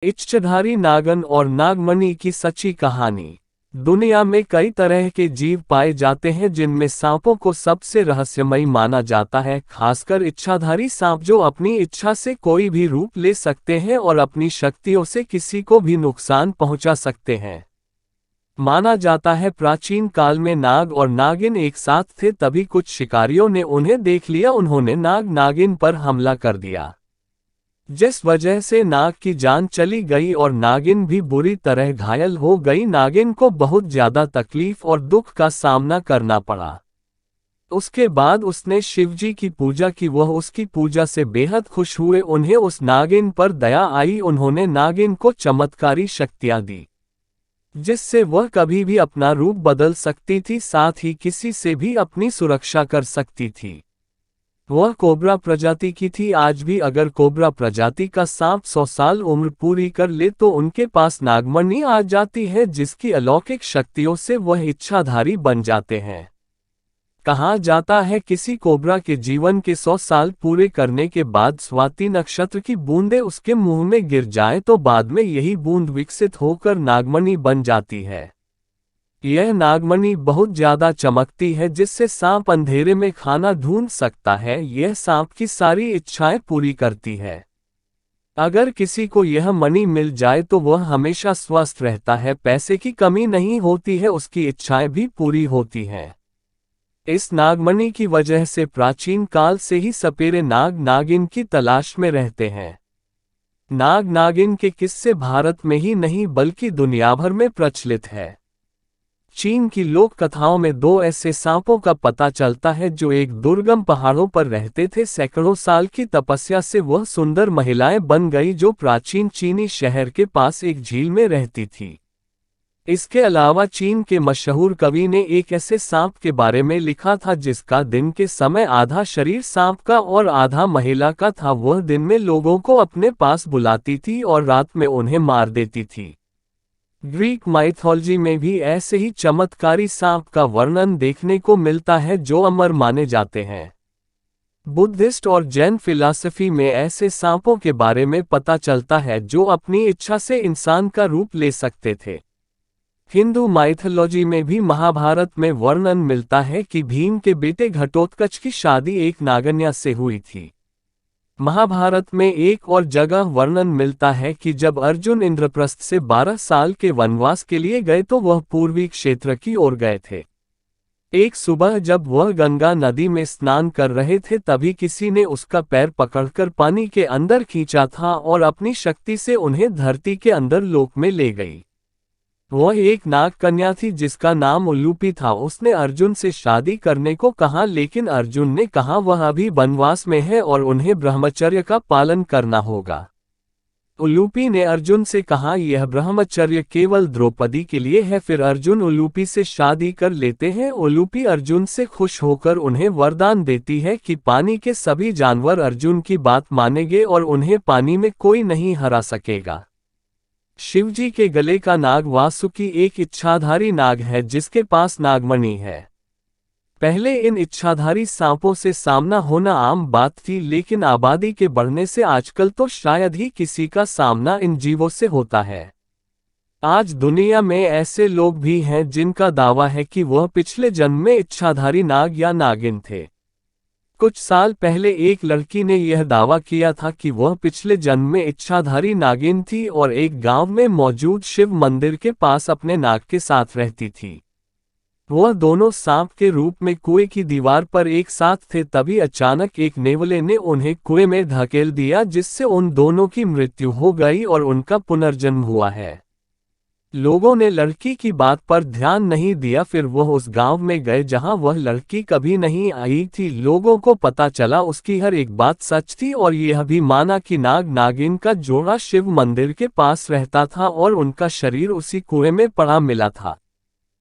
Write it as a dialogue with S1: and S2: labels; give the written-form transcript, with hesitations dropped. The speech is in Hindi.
S1: इच्छाधारी नागन और नागमणि की सच्ची कहानी। दुनिया में कई तरह के जीव पाए जाते हैं जिनमें सांपों को सबसे रहस्यमयी माना जाता है, खासकर इच्छाधारी सांप जो अपनी इच्छा से कोई भी रूप ले सकते हैं और अपनी शक्तियों से किसी को भी नुकसान पहुंचा सकते हैं। माना जाता है प्राचीन काल में नाग और नागिन एक साथ थे, तभी कुछ शिकारियों ने उन्हें देख लिया। उन्होंने नाग नागिन पर हमला कर दिया, जिस वजह से नाग की जान चली गई और नागिन भी बुरी तरह घायल हो गई। नागिन को बहुत ज्यादा तकलीफ और दुख का सामना करना पड़ा। उसके बाद उसने शिवजी की पूजा की। वह उसकी पूजा से बेहद खुश हुए। उन्हें उस नागिन पर दया आई। उन्होंने नागिन को चमत्कारी शक्तियां दी, जिससे वह कभी भी अपना रूप बदल सकती थी, साथ ही किसी से भी अपनी सुरक्षा कर सकती थी। वह कोबरा प्रजाति की थी। आज भी अगर कोबरा प्रजाति का सांप 100 साल उम्र पूरी कर ले तो उनके पास नागमणि आ जाती है, जिसकी अलौकिक शक्तियों से वह इच्छाधारी बन जाते हैं। कहा जाता है किसी कोबरा के जीवन के 100 साल पूरे करने के बाद स्वाति नक्षत्र की बूंदें उसके मुंह में गिर जाए तो बाद में यही बूंद विकसित होकर नागमणि बन जाती है। यह नागमणि बहुत ज्यादा चमकती है, जिससे सांप अंधेरे में खाना ढूंढ सकता है। यह सांप की सारी इच्छाएं पूरी करती है। अगर किसी को यह मणि मिल जाए तो वह हमेशा स्वस्थ रहता है, पैसे की कमी नहीं होती है, उसकी इच्छाएं भी पूरी होती हैं। इस नागमणि की वजह से प्राचीन काल से ही सपेरे नाग नागिन की तलाश में रहते हैं। नाग नागिन के किस्से भारत में ही नहीं बल्कि दुनिया भर में प्रचलित है। चीन की लोक कथाओं में 2 ऐसे सांपों का पता चलता है जो एक दुर्गम पहाड़ों पर रहते थे। सैकड़ों साल की तपस्या से वह सुंदर महिलाएं बन गई जो प्राचीन चीनी शहर के पास एक झील में रहती थी। इसके अलावा चीन के मशहूर कवि ने एक ऐसे सांप के बारे में लिखा था जिसका दिन के समय आधा शरीर सांप का और आधा महिला का था। वह दिन में लोगों को अपने पास बुलाती थी और रात में उन्हें मार देती थी। ग्रीक माइथोलॉजी में भी ऐसे ही चमत्कारी सांप का वर्णन देखने को मिलता है जो अमर माने जाते हैं। बुद्धिस्ट और जैन फिलॉसफी में ऐसे सांपों के बारे में पता चलता है जो अपनी इच्छा से इंसान का रूप ले सकते थे। हिंदू माइथोलॉजी में भी महाभारत में वर्णन मिलता है कि भीम के बेटे घटोत्कच की शादी एक नागन्या से हुई थी। महाभारत में एक और जगह वर्णन मिलता है कि जब अर्जुन इंद्रप्रस्थ से 12 साल के वनवास के लिए गए तो वह पूर्वी क्षेत्र की ओर गए थे। एक सुबह जब वह गंगा नदी में स्नान कर रहे थे तभी किसी ने उसका पैर पकड़कर पानी के अंदर खींचा था और अपनी शक्ति से उन्हें धरती के अंदर लोक में ले गई। वह एक नाग कन्या थी जिसका नाम उल्लूपी था। उसने अर्जुन से शादी करने को कहा, लेकिन अर्जुन ने कहा वह अभी वनवास में है और उन्हें ब्रह्मचर्य का पालन करना होगा। उल्लूपी ने अर्जुन से कहा यह ब्रह्मचर्य केवल द्रौपदी के लिए है। फिर अर्जुन उल्लूपी से शादी कर लेते हैं। उल्लूपी अर्जुन से खुश होकर उन्हें वरदान देती है कि पानी के सभी जानवर अर्जुन की बात मानेंगे और उन्हें पानी में कोई नहीं हरा सकेगा। शिवजी के गले का नाग वासुकी एक इच्छाधारी नाग है जिसके पास नागमणि है। पहले इन इच्छाधारी सांपों से सामना होना आम बात थी, लेकिन आबादी के बढ़ने से आजकल तो शायद ही किसी का सामना इन जीवों से होता है। आज दुनिया में ऐसे लोग भी हैं जिनका दावा है कि वह पिछले जन्म में इच्छाधारी नाग या नागिन थे। कुछ साल पहले एक लड़की ने यह दावा किया था कि वह पिछले जन्म में इच्छाधारी नागिन थी और एक गांव में मौजूद शिव मंदिर के पास अपने नाग के साथ रहती थी। वह दोनों सांप के रूप में कुएं की दीवार पर एक साथ थे। तभी अचानक एक नेवले ने उन्हें कुएं में धकेल दिया, जिससे उन दोनों की मृत्यु हो गई और उनका पुनर्जन्म हुआ है। लोगों ने लड़की की बात पर ध्यान नहीं दिया। फिर वह उस गांव में गए जहां वह लड़की कभी नहीं आई थी। लोगों को पता चला उसकी हर एक बात सच थी और यह भी माना कि नाग नागिन का जोड़ा शिव मंदिर के पास रहता था और उनका शरीर उसी कुएं में पड़ा मिला था।